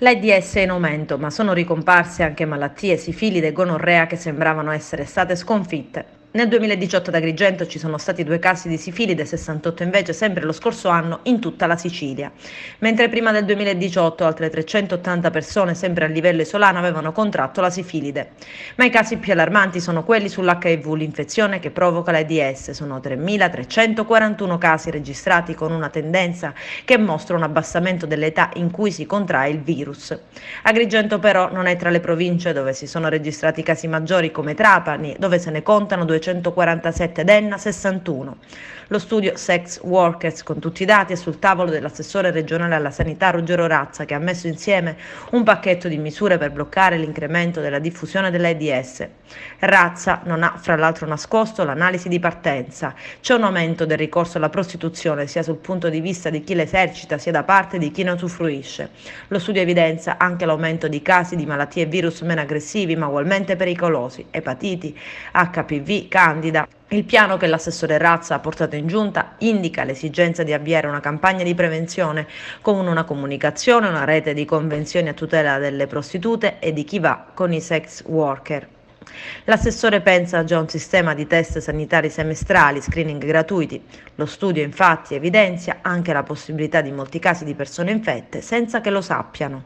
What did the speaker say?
L'AIDS è in aumento, ma sono ricomparse anche malattie sifilide e gonorrea che sembravano essere state sconfitte. Nel 2018 ad Agrigento ci sono stati 2 casi di sifilide, 68 invece sempre lo scorso anno in tutta la Sicilia. Mentre prima del 2018 altre 380 persone, sempre a livello isolano, avevano contratto la sifilide. Ma i casi più allarmanti sono quelli sull'HIV, l'infezione che provoca l'AIDS. Sono 3.341 casi registrati, con una tendenza che mostra un abbassamento dell'età in cui si contrae il virus. Agrigento però non è tra le province dove si sono registrati casi maggiori, come Trapani, dove se ne contano 247 ed Enna 61. Lo studio Sex Workers con tutti i dati è sul tavolo dell'assessore regionale alla sanità Ruggero Razza, che ha messo insieme un pacchetto di misure per bloccare l'incremento della diffusione dell'AIDS. Razza non ha fra l'altro nascosto l'analisi di partenza. C'è un aumento del ricorso alla prostituzione sia sul punto di vista di chi l'esercita sia da parte di chi ne usufruisce. Lo studio evidenzia anche l'aumento di casi di malattie e virus meno aggressivi ma ugualmente pericolosi: epatiti, HPV, candida. Il piano che l'assessore Razza ha portato in giunta indica l'esigenza di avviare una campagna di prevenzione con una comunicazione, una rete di convenzioni a tutela delle prostitute e di chi va con i sex worker. L'assessore pensa già a un sistema di test sanitari semestrali, screening gratuiti. Lo studio infatti evidenzia anche la possibilità di molti casi di persone infette senza che lo sappiano.